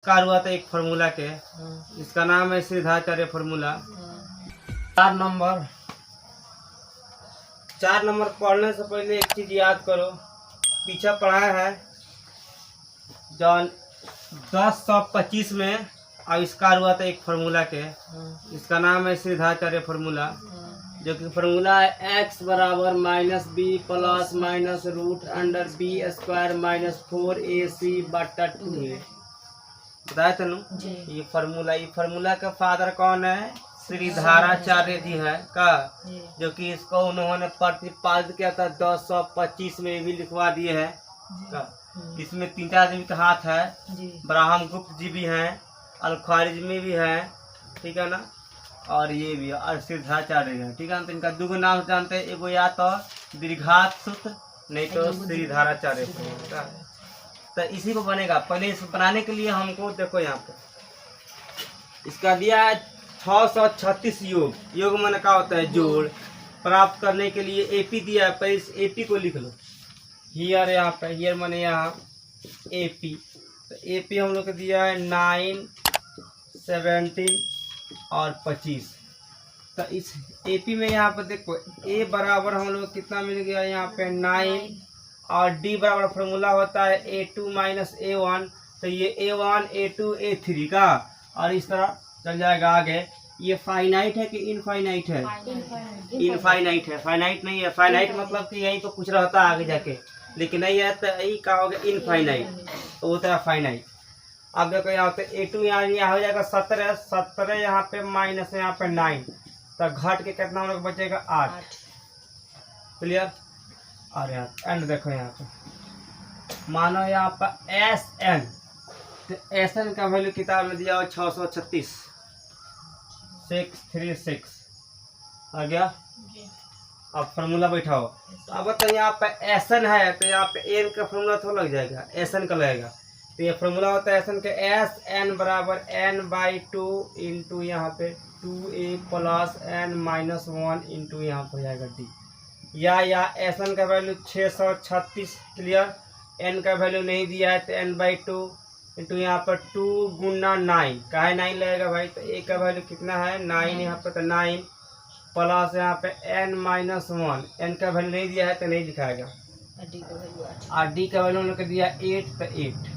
Car हुआ था एक फार्मूला के, इसका नाम है श्रीधाराचार्य फार्मूला। 4 नंबर पढ़ने से पहले एक चीज याद करो, पीछे पढ़ाया है जॉन 1025 में आविष्कार हुआ था एक फार्मूला के, इसका नाम है श्रीधाराचार्य फार्मूला, जो कि फार्मूला है x बराबर -b plus minus root under b square minus 4ac बटा 2a। बताया तेनू ये फार्मूला का फादर कौन है? श्रीधाराचार्य जी है का, जो कि इसको उन्होंने प्रतिपादित किया था 1025 में भी लिखवा दिए हैं का। इसमें 3-4 आदमी का हाथ है, ब्राह्म गुप्त जी भी हैं, अल-ख्वारिज़मी भी है, ठीक है ना, और ये भी और श्रीधाराचार्य है, ठीक है ना। तो इनका दो नाम जानते हैं, एगो या तो दीर्घात सूत्र, नहीं तो श्रीधाराचार्य। तो इसी को बनेगा। पहले इसको बनाने के लिए हमको देखो यहाँ पे इसका दिया है 636 योग माने क्या होता है? जोड़। प्राप्त करने के लिए एपी दिया है, पर इस एपी को लिख लो हियर, यहाँ पे हियर माने यहाँ एपी। तो एपी हम लोग को दिया है 9, 17 और 25। तो इस एपी में यहाँ पे देखो ए बराबर हम लोग कितना मिल गया यहाँ पे 9, और डी बराबर फार्मूला होता है a2 माइनस a1। तो ये a1 a2 a3 का, और इस तरह चल जाएगा आगे। ये फाइनाइट है कि इनफाइनाइट है? इनफाइनाइट है, फाइनाइट नहीं है। फाइनाइट मतलब कि यहीं तो कुछ रहता है आगे जाके, लेकिन नहीं है तो यही का हो गया इनफाइनाइट, तो होता है फाइनाइट। अब देखो यहाँ पे a2 यहाँ हो जाएगा 17 यहाँ पे माइनस यहाँ पे 9, तो घट के कितना हम लोग बचेगा 8। क्लियर? और यहाँ एंड देखो यहाँ पे मानो यहाँ पर एस एन, तो एस एन का वैल्यू किताब में दिया हो 636 636 आ गया। अब फार्मूला बैठाओ। अब तो यहाँ पे एस एन है, तो यहाँ पे एन का फार्मूला थोड़ा लग जाएगा, एस एन का लगेगा। तो ये फार्मूला होता है एस एन के एस एन बराबर n/2 इंटू यहाँ पे 2a प्लस n-1 इंटू यहाँ पर जाएगा डी। या एस एन का वैल्यू 636। क्लियर? एन का वैल्यू नहीं दिया है, तो n/2 इंटू यहाँ पर 2 गुना 9, काहे 9 लगेगा भाई? तो ए का वैल्यू कितना है 9 यहाँ पर, तो 9 प्लस यहाँ पे n-1। एन का वैल्यू नहीं दिया है तो नहीं दिखाएगा, और डी का वैल्यू उन्होंने दिया 8, तो 8।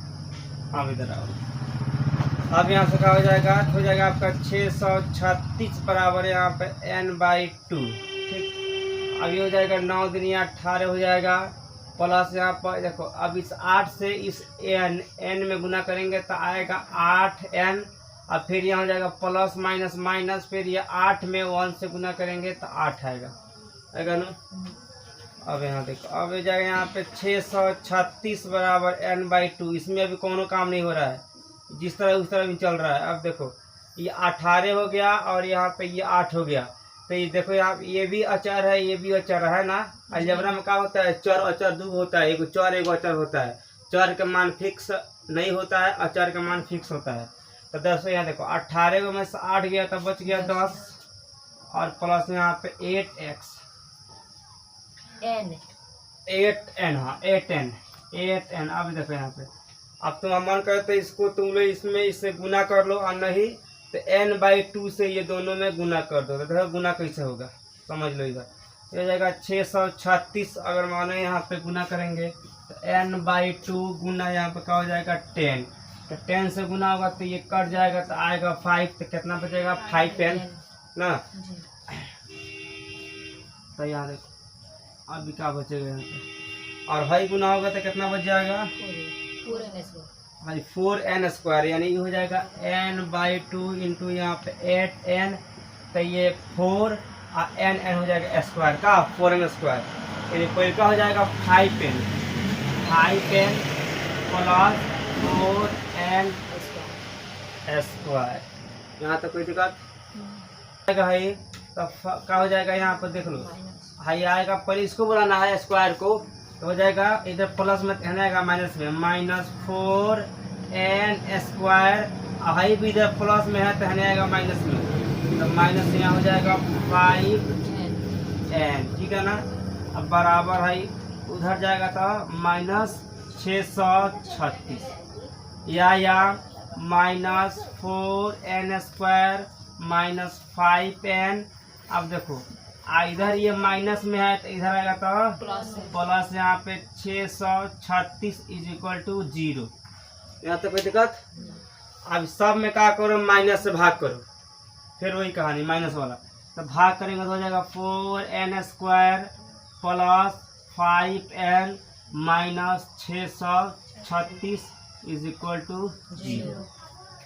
हाँ इधर आओ। अब यहाँ से क्या हो जाएगा आपका 636 बराबर यहाँ पे n/2। ठीक, अभी हो जाएगा 9 दूनी 18 हो जाएगा, प्लस यहाँ पर देखो अब इस 8 से इस n में गुना करेंगे तो आएगा 8n, और फिर यहाँ हो जाएगा प्लस माइनस माइनस, फिर ये 8 में 1 से गुना करेंगे तो 8 आएगा ना। अब यहाँ देखो अब हो जाएगा यहाँ पे 636 बराबर n/2। इसमें अभी कोनो काम नहीं हो रहा है, जिस तरह उस तरह भी चल रहा है। अब देखो ये 18 हो गया और यहाँ पे ये 8 हो गया, तो ये देखो यहाँ ये भी अचर है, ये भी अचर है ना। अलजेब्रा में क्या होता है? चर अचर दो होता है, एक चर एक अचर होता है। चर का मान फिक्स नहीं होता है, अचर का मान फिक्स होता है। तो 10 यहाँ देखो 18 में से 8 गया तो बच गया 10, और प्लस यहाँ पे 8x 8n। हाँ 8n। अब देखो यहाँ पे अब तुम मन करते इसको तुम लोग इसमें इससे गुना कर लो, और नहीं तो n/2 से ये दोनों में गुना कर दो। तो देखो गुना कैसे होगा, समझ लो इधर। ये हो जाएगा 636, अगर मानो यहाँ पे गुना करेंगे तो n/2 गुना यहाँ पे क्या हो जाएगा 10। तो 10 से गुना होगा तो ये कट जाएगा तो आएगा 5, तो कितना बचेगा 5n ना। तो यहाँ देखो अभी क्या बचेगा यहाँ पे, और भाई गुना होगा तो कितना बच जाएगा 4n², यानी ये हो जाएगा n/2 इंटू यहाँ पे 8n, तो ये 4 और n हो जाएगा स्क्वायर का 4n², यानी कोई का हो जाएगा 5n प्लस 4n²। यहाँ तक कोई दिक्कत है? तब क्या हो जाएगा यहाँ पर देख लो, हाई आएगा, पहले इसको बुलाना है स्क्वायर को, तो हो जाएगा इधर प्लस में आएगा माइनस में -4n², हाई भी इधर प्लस में है तो आएगा माइनस में, तो माइनस यहाँ हो जाएगा 5n। ठीक है ना। अब बराबर है उधर जाएगा तो -636, या माइनस 4n² माइनस 5n। अब देखो इधर ये माइनस में है तो इधर आएगा तो प्लस। यहाँ पे 636 = 0। यहाँ तक कोई दिक्कत? अब सब में क्या करो, माइनस से भाग करो, फिर वही कहानी माइनस वाला। तो भाग करेंगे तो हो जाएगा 4n² प्लस 5n माइनस 636 = 0।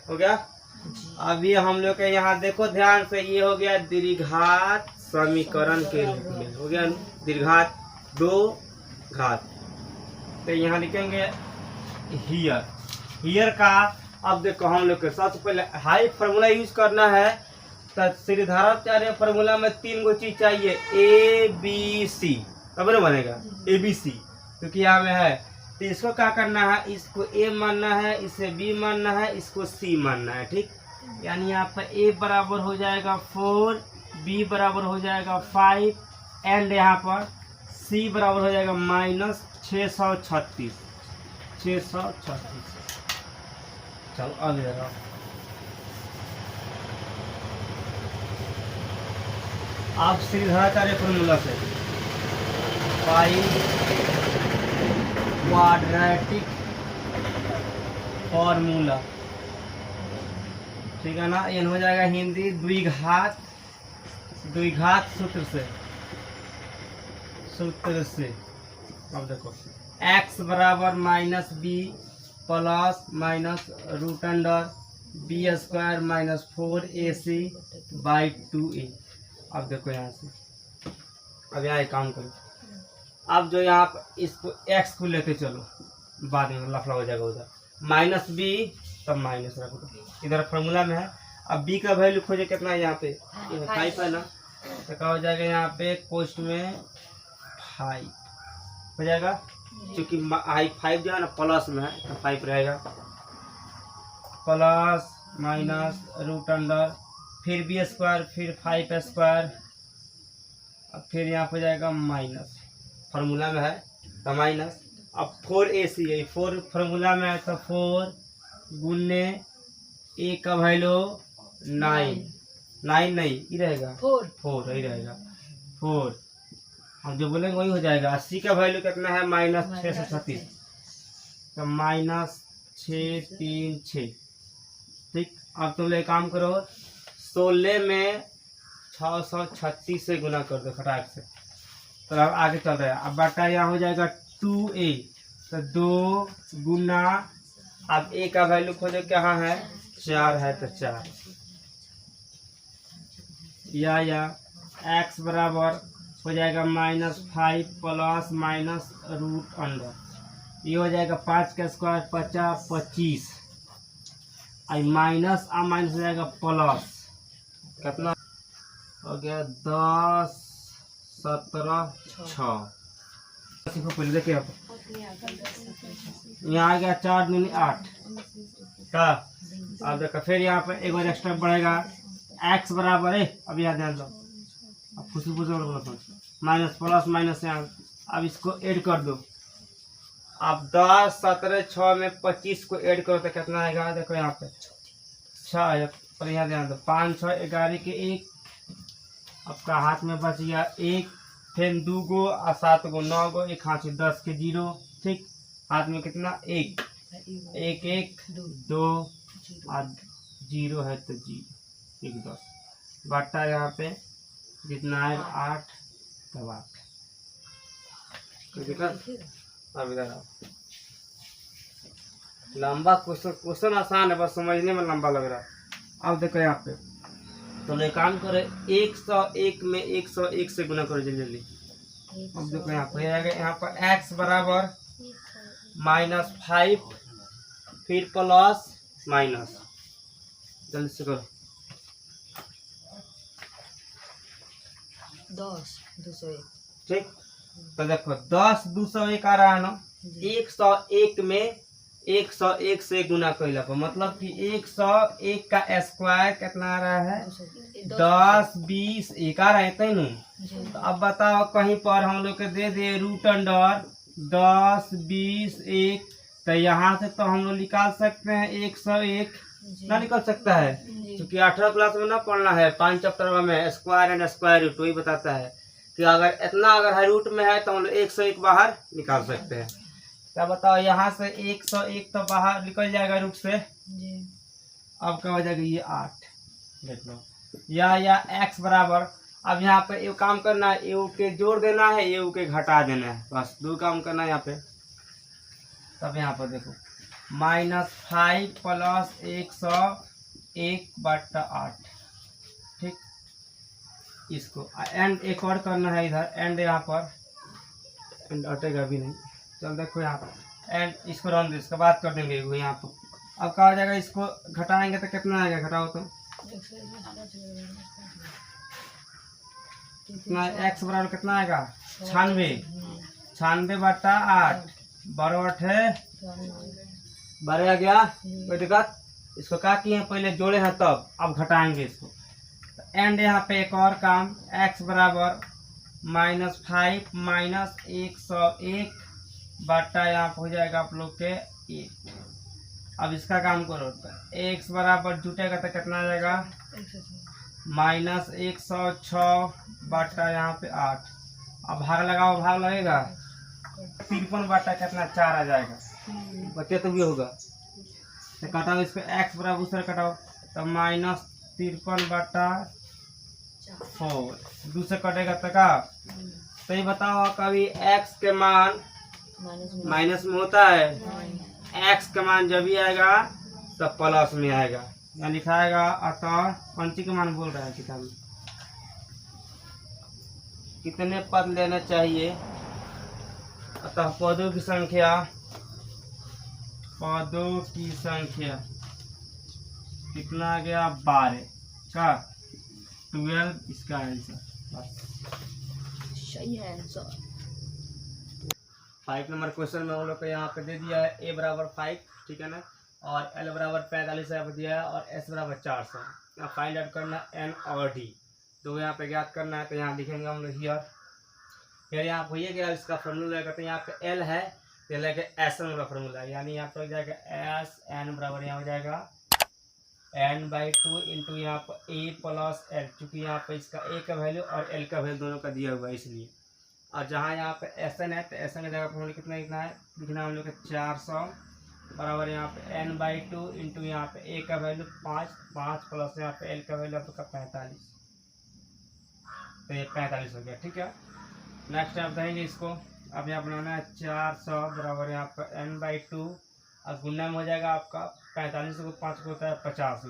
हो गया। अब ये हम लोग के यहाँ देखो ध्यान से, ये हो गया द्विघात समीकरण के रूप में। हो गया द्विघात, दो घात। तो यहाँ लिखेंगे हियर का। अब देखो हम लोग के सबसे पहले हाई फार्मूला यूज करना है। तो श्रीधराचार्य फार्मूला में 3 गो चीज चाहिए, ABC, तब ना बनेगा ABC, क्योंकि यहाँ में है। तो इसको क्या करना है, इसको A मानना है, इसे B मानना है, इसको C मानना है। ठीक, यानी यहाँ पर A बराबर हो जाएगा 4, B बराबर हो जाएगा 5 एंड यहाँ पर C बराबर हो जाएगा माइनस 636। चलो अब जरा आप श्रीधराचार्य फार्मूला से क्वाड्रेटिक फार्मूला, ठीक है ना। ये हो जाएगा हिंदी द्विघात सूत्र से। अब देखो x बराबर minus b plus minus √b² minus 4ac/2a। अब देखो यहाँ से, अब यहाँ एक काम करो। अब जो यहाँ पर इसको x को लेके चलो, बाद में लफड़ा हो जाएगा उधर। माइनस b तब माइनस रखो, इधर फार्मूला में है। अब b का वैल्यू खोजे कितना है, यहाँ पे 5 है ना। तो क्या हो जाएगा, यहाँ पे कोष्ट में 5 हो जाएगा, क्योंकि 5 जो है ना प्लस में है तो 5 रहेगा। प्लस माइनस √, फिर b², फिर 5² अब फिर यहाँ पे जाएगा माइनस, फार्मूला में है तो माइनस। अब 4ac है, 4 फार्मूला में है तो 4 गुने a का वैल्यू 9 नहीं ये रहेगा 4 ही रहेगा 4। हम जो बोलेंगे वही हो जाएगा। 80 का वैल्यू कितना है, माइनस 636, तो माइनस 636। ठीक, अब तुम लोग काम करो, 16 में 636 से गुना कर दो खटाक से। तो अब आगे चल रहा है। अब बटा यहाँ हो जाएगा 2a, तो 2 गुना, अब a का वैल्यू खोजो कहाँ है, 4 है तो 4 या x बराबर हो जाएगा -5 प्लस माइनस √, ये हो जाएगा 5 का स्क्वायर 50 25, माइनस माइनस हो जाएगा प्लस, कितना हो गया 10 17 6। पहले देखिए यहाँ आ गया 4 दूनी 8 का। अब देखो फिर यहाँ पे एक बार एक्स्ट्रा बढ़ेगा, x बराबर है, अब यहाँ ध्यान दो, अब खुशी माइनस प्लस माइनस यहाँ। अब इसको ऐड कर दो, अब 10 17 6 में 25 को ऐड करो तो कितना आएगा, देखो यहाँ पे 6 पर यहाँ ध्यान दो, 5 6 11 के 1, आपका हाथ में बच गया 1, फिर 2 गो और 7 गो 9 गो, एक हाथ से 10 के 0। ठीक, हाथ में कितना 1 1 1 2 और 0 है तो 0 1 10 बटा यहाँ पे कितना है 8 तब 8। अब इधर आओ, लंबा क्वेश्चन आसान है, बस समझने में लंबा लग रहा है। अब देखो यहाँ पे तो एक काम करे, 101 में 101 से गुना करो जल्दी। अब देखो यहाँ पर यहाँ पर x बराबर -5 फिर प्लस माइनस, जल्दी से करो 10 201। ठीक, तो देखो 10 201 आ रहा है ना, 101 में 101 से गुना कैला पर मतलब कि 101 का स्क्वायर कितना आ रहा है, 10 20 1 आ रहा है तैनू। तो अब बताओ कहीं पर हम लोग के दे √10 20 20 1 तो यहाँ से तो हम लोग निकाल सकते हैं 101 ना निकल सकता है, क्योंकि 18 क्लास में ना पढ़ना है 5 चैप्टर में स्क्वायर एंड स्क्वायर रूट, वही बताता है कि अगर इतना अगर हाई रूट में है तो हम लोग 101 बाहर निकाल सकते हैं। क्या बताओ, यहाँ से 101 तो बाहर निकल जाएगा रूट से। अब क्या हो जाएगा, ये 8 देख लो, या x बराबर, अब यहाँ पे ये काम करना है, यू के जोड़ देना है, यू के घटा देना है, बस दो काम करना है यहाँ पे। तब यहाँ पर देखो -5 प्लस 101/8, ठीक। इसको एंड एक और करना है इधर, एंड यहाँ पर एंड हटेगा भी नहीं। चल देखो यहाँ पर एंड इसको रन दो, इसका बात कर देंगे यहाँ पर। अब क्या हो जाएगा, इसको घटाएंगे तो कितना आएगा, घटाओ तो कितना, x बराबर कितना आएगा 96/8 12 है 12 आ गया। कोई दिक्कत, इसको क्या किए हैं, पहले जोड़े हैं तब, अब घटाएंगे इसको। एंड यहाँ पे एक और काम, x बराबर -5 -101 बटा यहाँ पे हो जाएगा आप लोग के 1। अब इसका काम करो तो x बराबर जुटेगा तो कितना आ जाएगा -106 बटा यहाँ पे 8। अब भाग लगाओ, भाग लगेगा 53 बटा कितना 4 आ जाएगा, बच्चे तो भी होगा। तो कटाओ इसको, x बराबर दूसरा कटाओ तो -53/4 दूसरे कटेगा तो का। तो ये बताओ, कभी x के मान माइनस में होता है, x का मान जब भी आएगा तब प्लस में आएगा, यहाँ लिखाएगा। अतः पंची का मान बोल रहा है किताब में, कितने पद लेना चाहिए। अतः पदों की संख्या कितना आ गया 12 का 12, इसका आंसर सही है आंसर। 5 नंबर क्वेश्चन में हम लोग को यहाँ पे दे दिया है a बराबर 5, ठीक है ना, और l बराबर 45 यहाँ पे दिया है, और s बराबर 400। यहाँ फाइंड आउट करना n और d, तो यहाँ पे ज्ञात करना है। तो यहाँ लिखेंगे हम लोग हियर, फिर यहाँ पे ये गया, इसका फॉर्मूला लगाते हैं। यहाँ पे l है तो लेके एस एन का फॉर्मूला, यानी यहाँ पे हो जाएगा एस एन बराबर यहाँ हो जाएगा n/2 इंटू यहाँ पर a प्लस l, चूँकि यहाँ पे इसका a का वैल्यू और l का वैल्यू दोनों का दिया हुआ है इसलिए। और जहाँ यहाँ पे एस एन है तो एस एन की जगह पर हम लोग कितना लिखना है, लिखना हम लोग 400 बराबर यहाँ पे n/2 इंटू यहाँ पे a का वैल्यू 5 प्लस यहाँ पे l का वैल्यू आपका 45, तो ये 45 हो गया, ठीक है। नेक्स्ट आप देंगे इसको, अब यहाँ बनाना है 400 बराबर यहाँ पर n/2, अब गुना में हो जाएगा आपका 45 को 5 को होता है 50,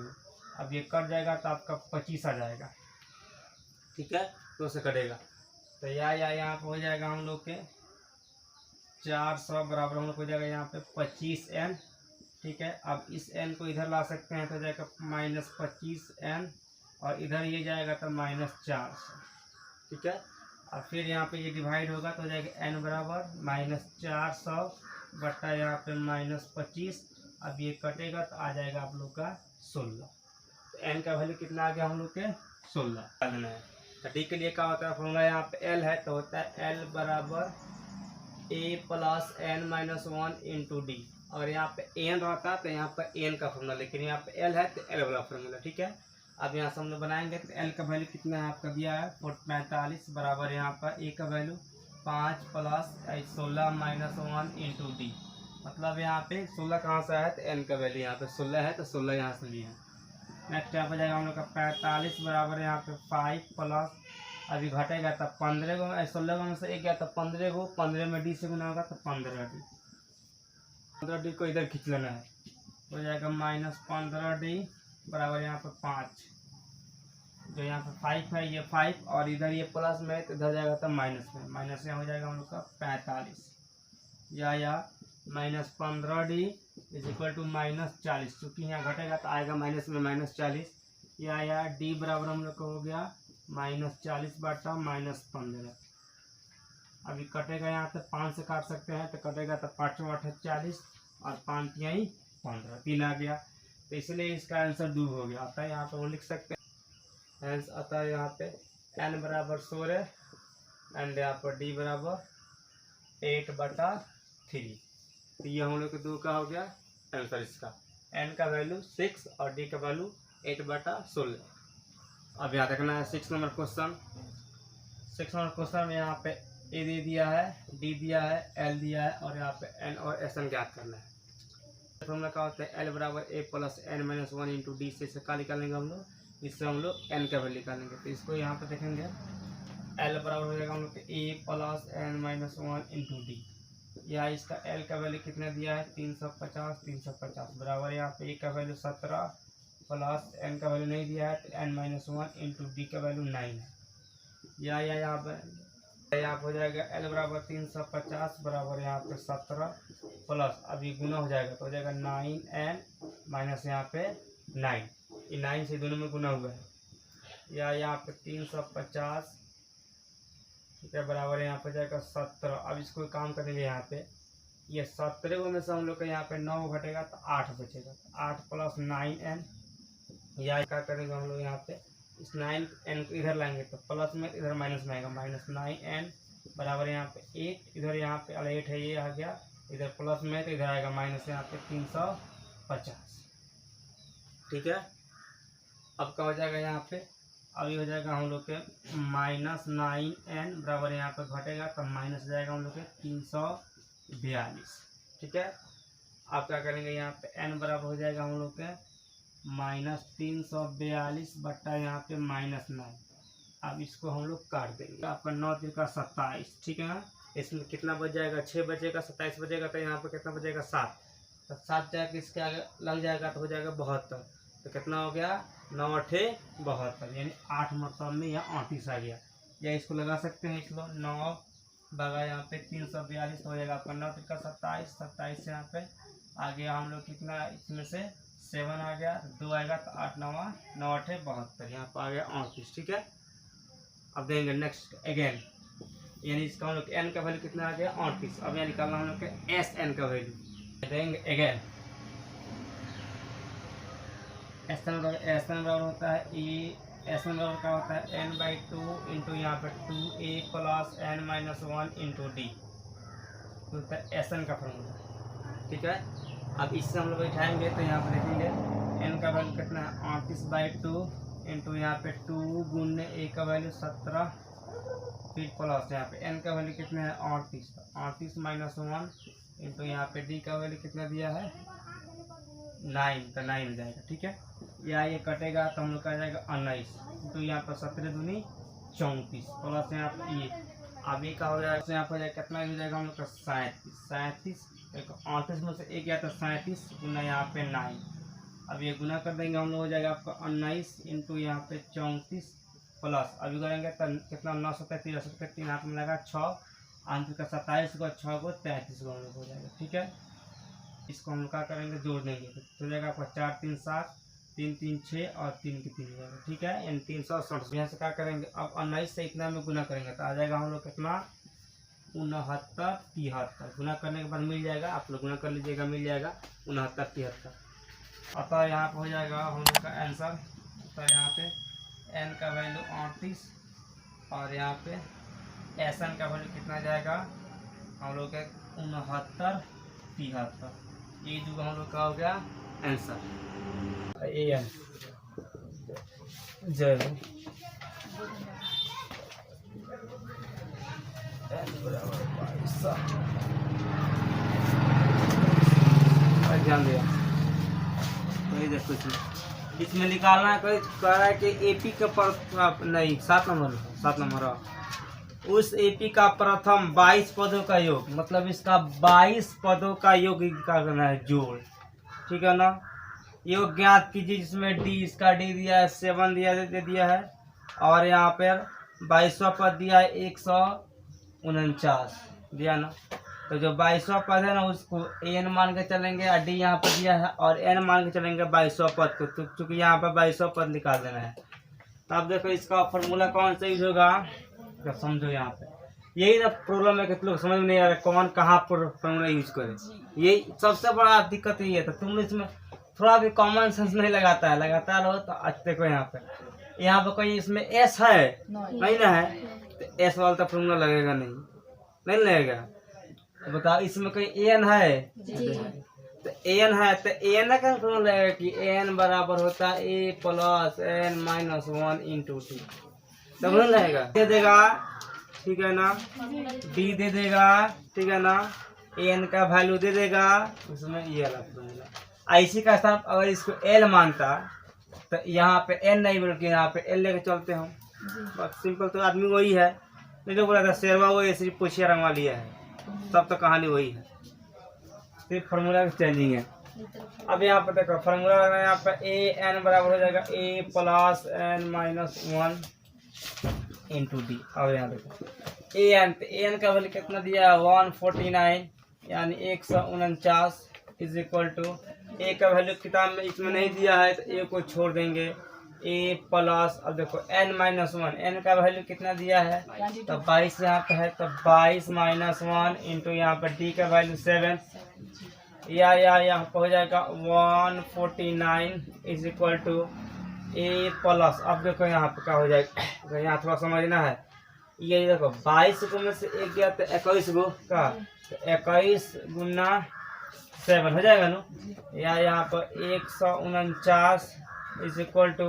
अब ये कट जाएगा तो आपका 25 आ जाएगा, ठीक है, तो से कटेगा। तो यहाँ पे हो जाएगा हम लोग के 400 बराबर हम लोग हो जाएगा यहाँ पे 25n, ठीक है। अब इस n को इधर ला सकते हैं तो हो जाएगा -25n, और इधर ये जाएगा तो -400, ठीक है। और फिर यहाँ पे ये डिवाइड होगा तो हो जाएगा n बराबर -400 बटा यहाँ पे -25, अब ये कटेगा तो आ जाएगा आप लोग का 16। तो n का वैल्यू कितना आ गया हम लोग के 16 लेना है। तो डी के लिए क्या होता है फॉर्मूला, यहाँ पे l है तो होता है l बराबर a plus n-1 into D. अगर यहाँ पे n रहता तो यहाँ पर n का फॉर्मूला, लेकिन यहाँ पे l है तो l वाला फॉर्मूला, ठीक है। अब यहाँ से हम लोग बनाएंगे तो l का वैल्यू कितना है आपका दिया है 45 बराबर यहाँ पर a का वैल्यू 5 प्लस 16-1 इंटू डी, मतलब यहाँ पे 16 कहाँ से है तो n का वैल्यू यहाँ पे 16 है तो 16 यहाँ से लिया है। नेक्स्ट यहाँ पे जाएगा हम लोग का 45 बराबर यहाँ पे 5 प्लस, अभी घटेगा तब 15 को 16 में से एक गया तो 15 को 15 में डी से गुना होगा तो 15 डी को इधर खींच लेना है, हो जाएगा -15d बराबर यहाँ पर 5, जो यहाँ पर 5 है ये 5, और इधर ये प्लस में है तो इधर जाएगा तो माइनस में, माइनस में हो जाएगा हम लोग का 45, या -15d इज इक्वल टू -40, क्योंकि यहाँ घटेगा तो आएगा माइनस में -40, या डी बराबर हम लोग का हो गया -40 बटा -15। अभी कटेगा यहाँ से 5 से काट सकते हैं तो कटेगा तो 5 8 40 और 5 यहीं 15, 3 आ गया, तो इसलिए इसका आंसर 2 हो गया। आता है यहाँ पर वो लिख सकते हैं आंसर आता है यहाँ पे n बराबर 16 एंड यहाँ पर d बराबर 8/3। तो ये हम लोग के 2 का हो गया आंसर इसका। n का वैल्यू 6 और d का वैल्यू 8/16। अब यहाँ देखना है 6 नंबर क्वेश्चन। 6 नंबर क्वेश्चन में यहाँ पे a दे दिया है, d दिया है, l दिया है और यहाँ पे n और sn ज्ञात करना है। तो हम लोग क्या होता है l बराबर a plus n minus 1 into D से क्या निकालेंगे हम लोग, इससे हम लोग n का वैल्यू निकालेंगे। तो इसको यहाँ पे देखेंगे l बराबर हो जाएगा हम लोग a plus n minus 1 into D. या इसका l का वैल्यू कितना दिया है 350 बराबर यहाँ पे a का वैल्यू 17 प्लस n का वैल्यू नहीं दिया है तो n माइनस 1 इंटू डी का वैल्यू 9 है। या यहाँ पे हो जाएगा l बराबर 350 बराबर यहाँ पे 17 प्लस अभी गुना हो जाएगा तो हो जाएगा 9n माइनस यहाँ पे 9, ये 9 से दोनों में गुना हुआ है। या यहाँ पे 350 ठीक है बराबर यहाँ पे जाएगा 17। अब इसको काम करेंगे यहाँ पे ये 17 में से हम लोग का यहाँ पे 9 घटेगा तो 8 बचेगा, 8 प्लस 9n। या क्या करेंगे हम लोग यहाँ पे इस 9n को इधर लाएंगे तो प्लस में इधर माइनस में आएगा, माइनस 9n बराबर यहाँ पे 8, इधर यहाँ पे 8 है ये आ गया, इधर प्लस में तो इधर आएगा माइनस यहाँ पे 350। ठीक है अब क्या हो जाएगा यहाँ पे, अभी हो जाएगा हम लोग के माइनस 9n बराबर यहाँ पे घटेगा तो माइनस हो जाएगा हम लोग के 342। ठीक है अब क्या करेंगे यहाँ पे n बराबर हो जाएगा हम लोग के माइनस 342 बट्टा यहाँ पे माइनस 9। अब इसको हम लोग काट देंगे, आपका 9 3 का 27। ठीक है ना, इसमें कितना बच जाएगा 6 बचेगा, 27 बचेगा तो यहाँ पे कितना बचेगा 7, तो 7 जाके इसके आगे लग जाएगा तो हो जाएगा 72। तो कितना हो गया 9 8 72 यानी 8 मतलब में यहाँ 38 आ गया। या इसको लगा सकते हैं, इसको 9 बगा यहाँ पे 342 हो जाएगा आपका 9 3 का 27, 27 से यहाँ पे आ गया हम लोग कितना, इसमें से 7 आ गया, 2 आएगा तो 8 9 9 8 72 यहाँ पर आ गया 38। ठीक है अब देंगे नेक्स्ट अगेन, यानी इसका हम लोग n का वैल्यू कितना आ गया 38। अब यहाँ निकालना हम लोग के sn का वैल्यू देंगे अगेन। SN बराबर होता है SN बराबर क्या होता है n/2 इंटू यहाँ पे 2a plus n minus 1 into D, तो होता है SN का फॉर्मूला। ठीक है अब इससे हम लोग बैठाएंगे तो यहाँ पर देखेंगे n का वैल्यू कितना है 38/2 इंटू यहाँ पे 2 गुने a का वैल्यू 17 फिर प्लस यहाँ पे n का वैल्यू कितना है 38, 38 माइनस 1 इंटू यहाँ पे d का वैल्यू कितना दिया है 9, तो 9 हो जाएगा। ठीक है या ये कटेगा तो हम लोग का आ जाएगा 19 तो यहाँ पर 17 दूनी 34 प्लस यहाँ पर ये अब ये का हो जाएगा तो यहाँ पर कितना हो जाएगा हम लोग का 37 38 में से एक गया तो 37 गुना यहाँ पे 9। अब ये गुना कर देंगे हम लोग हो जाएगा आपका 19 इंटू यहाँ पे 34 प्लस अभी करेंगे तो कितना 9 7 3 3 हाथ में लगा 6 अंत का 27 को 6 को 33 को हम लोग हो जाएगा। ठीक है इसको हम लोग क्या करेंगे जोड़ देंगे तो हो जाएगा आपका 4 3 7 3 3 6 और 3 की 3 हो जाएगा। ठीक है यानी 367। यहाँ से क्या करेंगे अब 19 से इतना में गुना करेंगे तो आ जाएगा हम लोग कितना 69 73। गुना करने के बाद मिल जाएगा, आप लोग गुना कर लीजिएगा मिल जाएगा 69 73। अतः यहाँ पे हो जाएगा हम लोग का आंसर। तो यहाँ पे n का वैल्यू 38 और यहाँ पे SN का वैल्यू कितना जाएगा हम लोग के 69 73। ये जो हम लोग का हो गया आंसर। AN जय हो ध्यान दिया कोई देखो इसमें निकालना है, कोई कह रहा है कि AP का नहीं 7 नंबर उस AP का प्रथम 22 पदों का योग, मतलब इसका 22 पदों का योग करना है जोड़। ठीक है ना, योग ज्ञात कीजिए जिसमें D इसका D दिया है 7 दिया है और यहाँ पर 22वां पद दिया है 149 दिया ना। तो जो 22वां पद है ना उसको n मान के चलेंगे और D यहाँ पर दिया है और n मान के चलेंगे 22वां पद को, तो चूँकि यहाँ पर 22वां पद निकाल देना है। तो अब देखो इसका फॉर्मूला कौन सा यूज होगा तो समझो यहाँ पे यही ना प्रॉब्लम है कि लोग समझ में नहीं आ रहा कौन कहाँ पर फॉर्मूला यूज करे, यही सबसे बड़ा दिक्कत यही है। तो तुम इसमें थोड़ा भी कॉमन सेंस नहीं लगाता रहो तो आज देखो यहाँ पे कोई इसमें S है नहीं ना है तो S वाला तो फॉर्मूला लगेगा नहीं लगेगा। तो बताओ इसमें कोई एन है? तो एन है तो एन का फॉर्मूला है कि एन बराबर होता है a plus n minus 1 into t. समझ रहेगा, दे देगा, ठीक है ना, डी दे देगा, ठीक है ना, एन का वैल्यू दे देगा, उसमें ये वाला फॉर्मूला। इसी का साथ अगर इसको एल मानता तो यहाँ पे एन नहीं बल्कि यहाँ पे एल लेके चलते हम, बस सिंपल। तो आदमी वही है, नहीं तो बोला था शेरवा वही सिर्फ पूछिया रंगवा लिया है, सब तो कहानी वही है, सिर्फ फार्मूला की चेंजिंग है। अब यहाँ पर देखो फार्मूला लगाना, यहाँ पे ए एन बराबर हो जाएगा a plus n minus 1 into d. अब यहाँ देखो ए एन का वैल्यू कितना दिया है 149 यानी 149 इज इक्वल टू ए का वैल्यू किताब में इसमें नहीं दिया है तो ए को छोड़ देंगे, ए प्लस, अब देखो एन माइनस 1, एन का वैल्यू कितना दिया है तो 22 यहाँ पे है, तो 22 माइनस 1 इंटू यहाँ पर डी का वैल्यू 7 या यहाँ पर हो जाएगा 149 is equal to A plus. अब देखो यहाँ पे क्या हो जाएगा, यहाँ थोड़ा समझना है, ये देखो 22 को में से एक गया तो 21 गो का, तो 21 गुना 7 हो जाएगा ना, या यहाँ पर 149 is equal to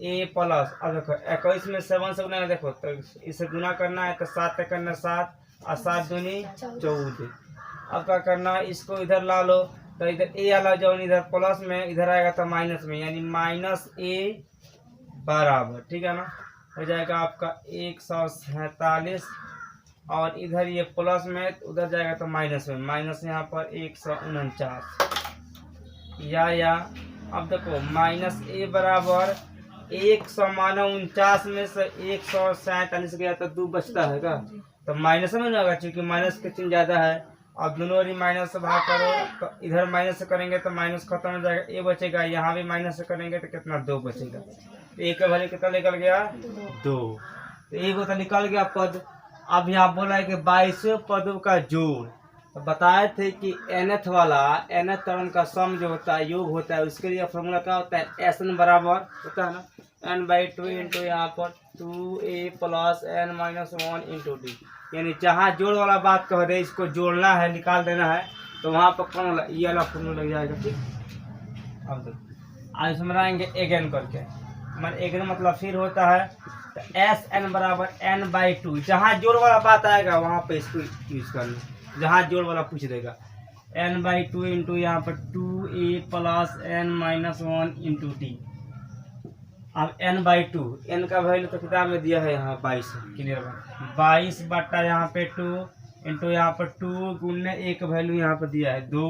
A plus. अब देखो 21 में 7 से गुना, देखो तो इसे गुना करना है तो 7 तक करना 7 और 7 दूनी 14। अब क्या करना है, इसको इधर ला लो तो इधर ए वाला जो इधर प्लस में इधर आएगा तो माइनस में, यानी माइनस ए बराबर, ठीक है ना, हो जाएगा आपका 147 और इधर ये प्लस में उधर जाएगा तो माइनस में, माइनस यहाँ पर 149 या अब देखो माइनस ए बराबर 149 में से 147 गया तो 2 बचता है का, तो माइनस में जाएगा क्योंकि माइनस के चिन्ह ज्यादा है। अब दोनों ही माइनस से भाग करो तो इधर माइनस से करेंगे तो माइनस खत्म हो जाएगा, ए बचेगा, यहाँ भी माइनस से करेंगे तो कितना 2 बचेगा, ए का वैल्यू कितना निकल गया 2, तो एक तो निकल गया पद। अब यहाँ बोला है कि 22 पदों का जोड़, तो बताए थे कि nth वाला nth तरह का सम जो होता है योग होता है, उसके लिए फॉर्मूला क्या होता है एन बराबर होता है ना n/2 इंटू यहाँ पर 2a plus n minus 1 into D, यानी जहाँ जोड़ वाला बात कह रहे इसको जोड़ना है निकाल देना है तो वहाँ पर कौन ये वाला फॉर्मूला लग जाएगा, ठीक। अब देखो आज समझाएंगे एगेन करके, एगेन मतलब फिर होता है तो एस एन बराबर n/2, जहाँ जोड़ वाला बात आएगा वहाँ पे इसको यूज करना, जहाँ जोड़ वाला पूछ देगा n/2 इंटू यहाँ पर 2a plus n minus 1 into T. अब n/2, n का वैल्यू तो किताब में दिया है यहाँ 22, क्लियर है, 22 बटा यहाँ पे 2 इंटू यहाँ पर 2 गुने एक वैल्यू यहाँ पर दिया है 2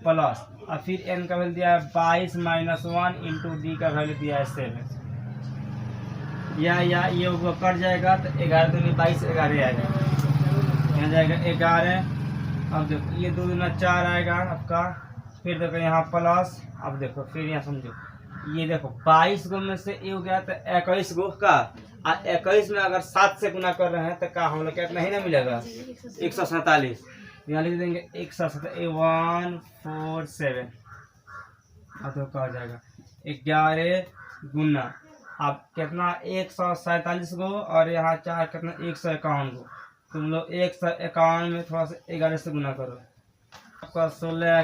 प्लस, और फिर n का वैल्यू दिया है 22 माइनस 1 इंटू डी का वैल्यू दिया है 7, या ये कट जाएगा तो 11 दूनी 22 11 आएगा, यहाँ जाएगा 11। अब देखो ये 2 दूना 4 आएगा आपका, फिर देखो यहाँ प्लस, अब देखो फिर यहाँ समझो ये देखो 22 गो में से ये हो गया तो 21 गो का, और 21 में अगर 7 से गुना कर रहे हैं तो क्या हम लोग कितना ही ना मिलेगा 147, यहाँ लिख देंगे 147। अब तो क्या हो जाएगा 11 गुना, अब कितना 147 गो और यहाँ 4 कितना 151 गो, तुम लोग 151 में थोड़ा सा 11 से गुना करो, आपका 16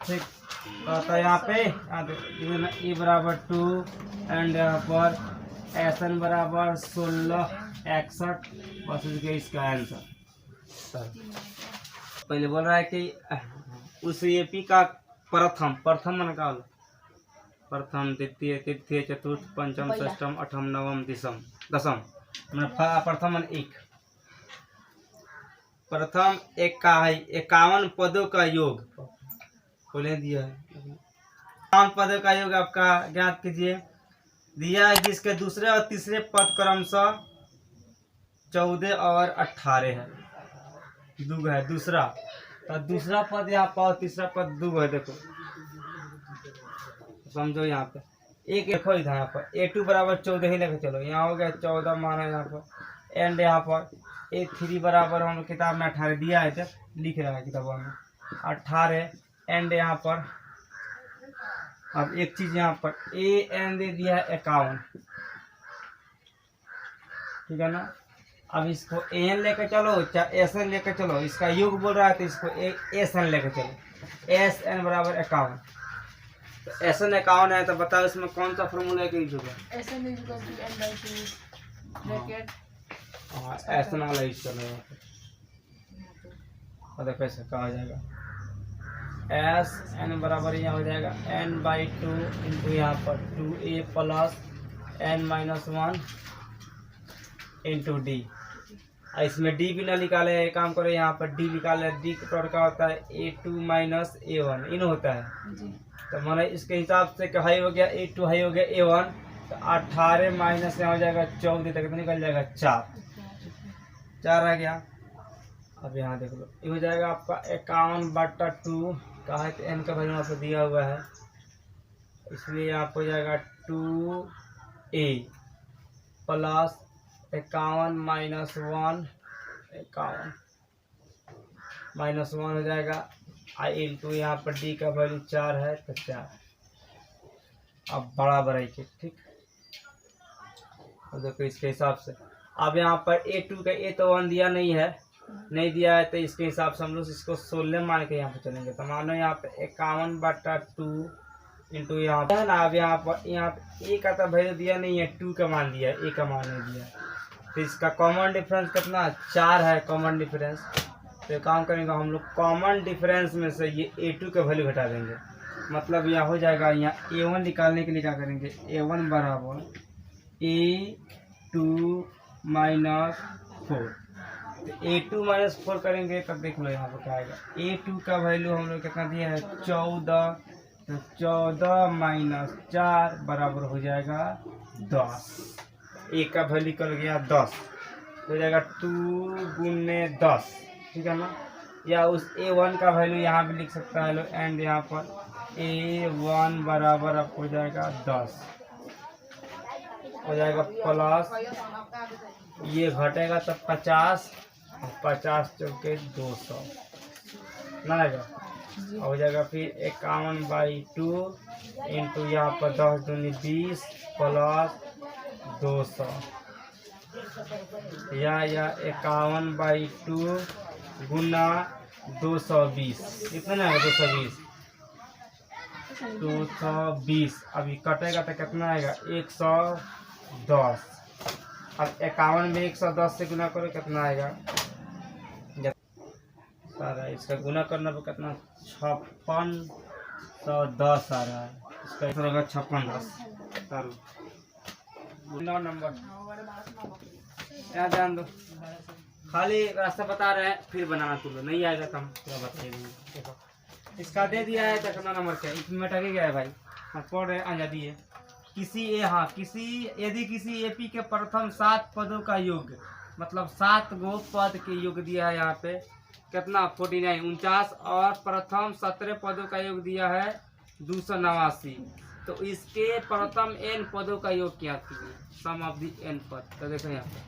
ठीक आता यहाँ पे e बराबर 2 एंड यहाँ पर एस एन बराबर 16 61, बस इसका आंसर। पहले बोल रहा है कि उस एपी का प्रथम मन का प्रथम द्वितीय तृतीय चतुर्थ पंचम षष्ठम अठम नवम दसम प्रथम मन 1, प्रथम 51 पदों का योग खोले दिया है, 51 पदों का योग आपका ज्ञात कीजिए, दिया है जिसके दूसरे और तीसरे पद क्रमशः 14 और 18 है, 2 है दूसरा, तो दूसरा पद यहाँ पर तीसरा पद 2 है, देखो समझो यहाँ पे एक देखो इधर यहाँ पर A2 बराबर 14 ही लेके चलो, यहाँ हो गया 14 माना यहाँ पर, एंड यहाँ पर A3 बराबर हम किताब में 18 दिया है, लिख रहा है किताबों में 18 एंड यहाँ पर। अब एक चीज यहाँ पर एन दे दिया है 51, ठीक है ना, अब इसको एन लेकर चलो चाहे एस एन लेकर चलो, इसका योग बोल रहा है तो इसको एस एन लेकर चलो। एस एन बराबर 51। तो एस एन 51 है तो बताओ इसमें कौन सा फॉर्मूला का यूज होगा? हाँ एस एन वाला यूज करना है। और देखो ऐसा कहा जाएगा एस एन बराबर यहाँ हो जाएगा n/2 इंटू यहाँ पर 2a plus n-1 into D. इसमें डी भी ना निकाले, काम करो यहाँ पर डी निकाले। डी का टोटल क्या होता है a2 माइनस a1 इन होता है जी। तो माना इसके हिसाब से हाई हो गया a2 हाई हो गया a1, तो 18 माइनस यहाँ हो जाएगा 14 तक तो निकल जाएगा 4 आ गया। अब यहाँ देख लो ये हो जाएगा आपका 51/2 का है, तो एन का वैल्यू यहाँ पर दिया हुआ है, इसलिए आपको हो जाएगा 2a प्लस 51 माइनस 1 51 हो जाएगा आई इंटू यहाँ पर डी का वैल्यू 4 है तो 4। अब बड़ा ब्रैकेट ठीक। अब देखो इसके हिसाब से अब यहाँ पर a2 का a तो 1 दिया नहीं है, नहीं दिया है तो इसके हिसाब से हम लोग इसको 16 मान के यहाँ पे चलेंगे। तो मानो यहाँ पे 51/2 इंटू यहाँ पे है ना। अब यहाँ पे ए का तो वैल्यू दिया नहीं है, 2 का मान दिया, ए का मान नहीं दिया। तो इसका कॉमन डिफरेंस कितना 4 है कॉमन डिफरेंस। तो काम करेंगे हम लोग कॉमन डिफरेंस में से ये a2 का वैल्यू घटा देंगे। मतलब यह हो जाएगा यहाँ a1 निकालने के लिए क्या करेंगे a1 बराबर a2 माइनस 4। a2 माइनस 4 करेंगे तब देख लो यहाँ पर क्या आएगा। a2 का वैल्यू हम लोग कितना दिया है 14, तो 14 माइनस 4 बराबर हो जाएगा 10। ए का वैल्यू निकल गया 10, हो जाएगा 2 गुने 10 ठीक है ना। या उस a1 का वैल्यू यहाँ भी लिख सकता है लो एंड यहाँ पर a1 बराबर अब हो जाएगा 10 हो जाएगा प्लस ये घटेगा तब 50 चौके 200 ना आएगा। हो जाएगा फिर 51/2 इंटू यहाँ पर 10 दूनी 20 प्लस 200 या 51/2 गुना 220 कितना है 220। अभी कटेगा तो कितना आएगा 110। अब 51 में 110 से गुना करो कितना आएगा सारा। इसका गुना करने पर कितना 5610 आ रहा है। इसका होगा 5610। 9 नंबर यहाँ ध्यान दो, खाली रास्ता बता रहे हैं फिर बनाना तुम लोग नहीं आएगा तो हम पूरा बता देंगे। देखो इसका दे दिया है तो कितना नंबर क्या इसमें टके गया है भाई। हाँ पढ़ रहे आज़ादी है यदि किसी एपी के प्रथम 7 पदों का योग मतलब 7 गो पद के योग दिया है यहाँ पे कितना 49 और प्रथम 17 पदों का योग दिया है 289, तो इसके प्रथम n पदों का योग क्या कीजिए सम ऑफ दी n पद। तो देखो यहाँ पे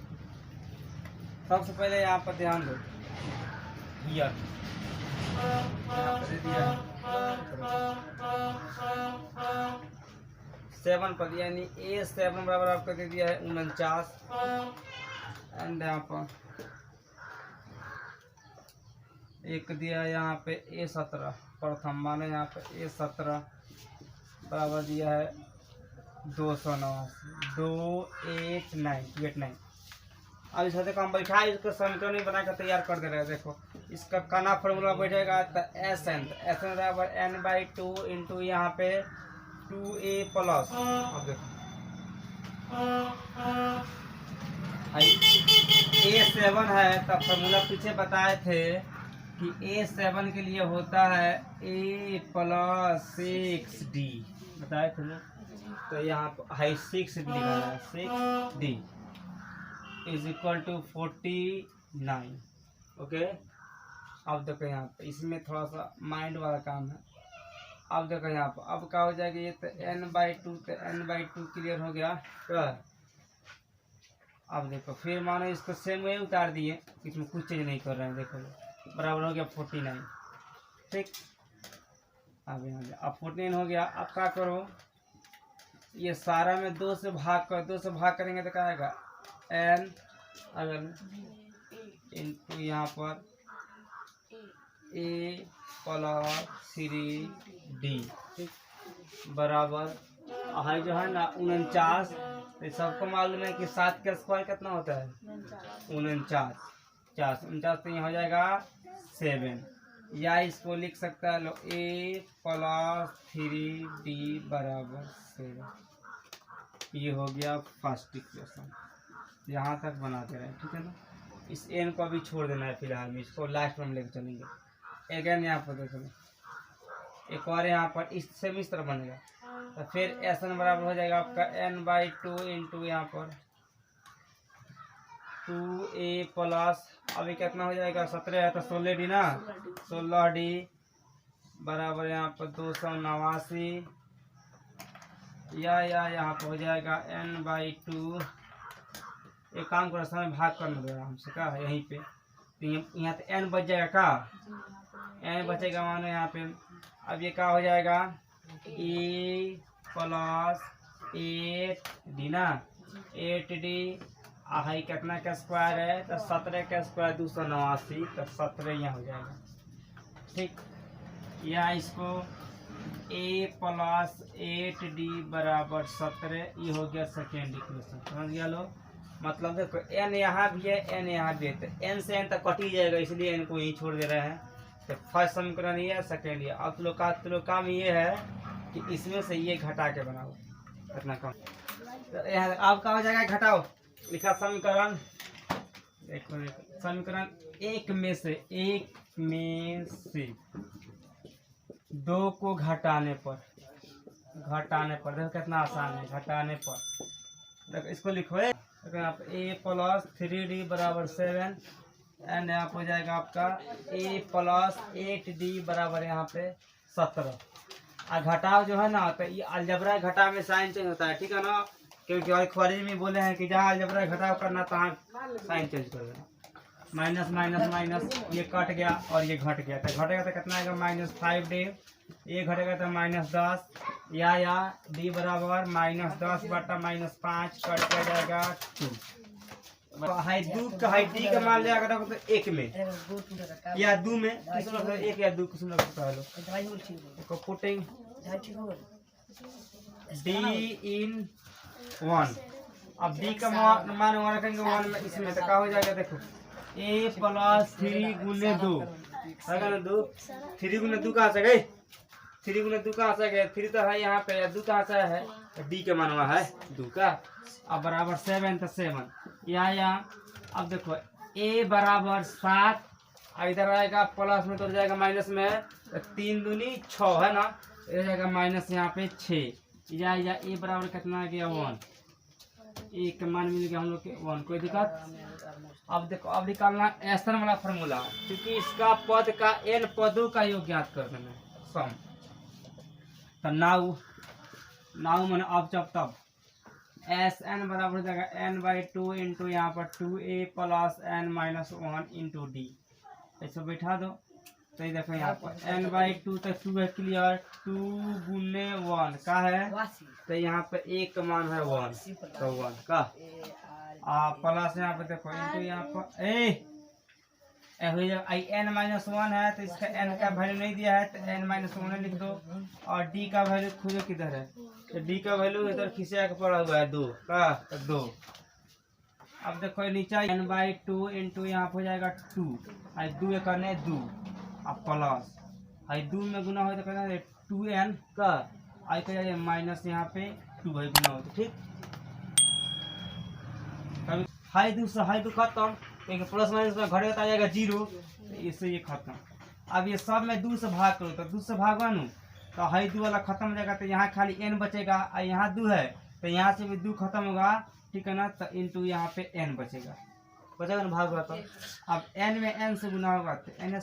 सबसे पहले यहाँ पर ध्यान दो ईयर 7 पद यानी a7 बराबर आपका दे दिया है 49 एंड यहाँ पर एक दिया है यहाँ पे a17 प्रथम माने यहाँ पे a17 बराबर दिया है 289। अब इस हद हम बैठा इसको समीकरण बना कर तैयार कर दे रहे हैं। देखो इसका काना फॉर्मूला बैठेगा तो एस एन बराबर n/2 इंटू यहाँ पे 2a प्लस। अब देखो a7 है तब फॉर्मूला पीछे बताए थे कि a7 के लिए होता है a प्लस 6d बताए थे ना। तो यहाँ पर हाई 6d लिखा है 6d is equal to 49। Okay अब देखो यहाँ पे इसमें थोड़ा सा माइंड वाला काम है। अब देखो यहाँ पर अब क्या हो जाएगा ये तो n/2 तो n/2 क्लियर हो गया। तो अब देखो फिर मानो इसको सेम वे उतार दिए, इसमें कुछ चीज़ नहीं कर रहे हैं। देखो बराबर हो गया 49 ठीक। अब यहाँ अब 49 हो गया। अब क्या करो ये सारा में 2 से भाग करेंगे तो क्या आएगा n अगर इनटू यहाँ पर ए प्लस 3d ठीक बराबर हाई जो है ना 49। तो सबको मालूम है कि 7 का स्क्वायर कितना होता है 49। 49 तो यहाँ हो जाएगा 7, या इसको लिख सकता है लो ए प्लस 3d बराबर 7। ये हो गया फर्स्ट इक्वेशन। यहाँ तक बनाते रहे ठीक है ना। इस एन को अभी छोड़ देना है फिलहाल में, इसको लास्ट में हम लेकर चलेंगे। अगेन यहाँ पर देखो एक और यहाँ पर इससे भी इस तरह बनेगा। तो फिर एस एन बराबर हो जाएगा आपका n/2 इंटू यहाँ पर 2a प्लस अभी कितना हो जाएगा 17 है तो 16d ना 16d बराबर यहाँ पर 289 या यहाँ पर हो जाएगा n/2। एक काम करो समय भाग करना दो हमसे का यहीं पे तो यहाँ तो n बच जाएगा का n बचेगा मानो यहाँ पे। अब ये क्या हो जाएगा e प्लस 8d ना 8d हाई कितना का स्क्वायर है तो 17 का स्क्वायर 289 तो 17 यहाँ हो जाएगा ठीक। या इसको a प्लस 8d बराबर 17 ये हो गया सेकेंड इक्वेशन। समझ गया लो। मतलब देखो n यहाँ भी है n यहाँ भी है तो n से n तक कट ही जाएगा इसलिए n को यहीं छोड़ दे रहे हैं। तो फर्स्ट समीकरण ये है सेकेंड ये। अब लोग का काम ये है कि इसमें से ये घटा के बनाओ कितना कम। तो यहाँ अब क्या हो जाएगा घटाओ लिखा समीकरण समीकरण एक में से 2 को घटाने पर देखो कितना आसान है घटाने पर। देखो इसको लिखो यहाँ पे a प्लस 3d बराबर 7 एंड यहाँ हो जाएगा आपका a प्लस 8d बराबर यहाँ पे 17। और घटाव जो है ना तो ये अलजबरा घटाव में साइन चेंज होता है ठीक है ना। क्योंकि और ख्वारिज में बोले हैं कि जहाँ अलजबरा घटाव करना तहाँ साइन चेंज कर देना। माइनस माइनस माइनस ये कट गया और ये घट गया तो घटेगा तो कितना आएगा -5d ये घटेगा तो -10 या d बराबर -10 बटा -5 कट कर जाएगा 2। हाई 2 का हाई d का मान लिया अगर तो 1 में या 2 में किसी में 1 या 2 किसी में तो पुटिंग d in 1। अब d का मान रखेंगे 1 में इसमें तो क्या हो जाएगा देखो a प्लस 3 गुने 2 है ना 2 3 गुने 2 कहाँ से गए 3 गुने 2 कहाँ से गए 3 तो है यहाँ पे 2 कहाँ से है d के मान हुआ है 2 का। अब बराबर 7 तो 7 या अब देखो a बराबर 7 इधर आएगा प्लस में तो जाएगा माइनस में 3 दूनी 6 है ना इधर जाएगा माइनस यहाँ पे 6 या a बराबर कितना आ गया 1 एक मान मिल गया हम लोग के 1। कोई दिक्कत। अब देखो अब निकालना एसन वाला फार्मूला क्योंकि इसका पद का n पदों का योग ज्ञात कर देना सम। तो नाउ मैंने अब जब तब एस एन बराबर हो जाएगा n/2 इंटू यहाँ पर 2a plus n-1 into D ऐसे बैठा दो। तो ये देखो यहाँ पर n/2 तक 2 है क्लियर 2 गुने 1 का है तो यहाँ पे एक का मान है 1 तो 1 का प्लस यहाँ पे देखो इंटू यहाँ पर n-1 है तो इसका n का वैल्यू नहीं दिया है तो n-1 लिख दो और d का वैल्यू खुद किधर है तो d का वैल्यू इधर खिंचा के पड़ा हुआ है 2 का तो 2। अब देखो नीचे n/2 इंटू यहाँ हो जाएगा 2 आई 2 करने 2 अब प्लस आई 2 में गुना हो तो कहना 2n का आई का जाएगा माइनस यहाँ पे 2 है गुना हो तो ठीक। कभी हाई 2 से हाई 2 खत्म क्योंकि प्लस माइनस में घटे आ जाएगा 0 तो इससे ये खत्म। अब ये सब में 2 से भाग करो तो 2 से भागवा नू तो हाई 2 वाला खत्म हो जाएगा तो यहाँ खाली n बचेगा और यहाँ 2 है तो यहाँ से भी 2 खत्म होगा ठीक है ना तो इंटू यहाँ पे n बचेगा ना भाग हुआ तो अब n में n से गुना होगा तो n²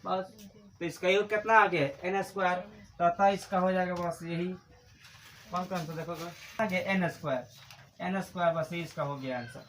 बस। तो इसका योग कितना आ गया n² तो इसका हो जाएगा बस यही कौन सा देखो n² बस इसका हो गया आंसर।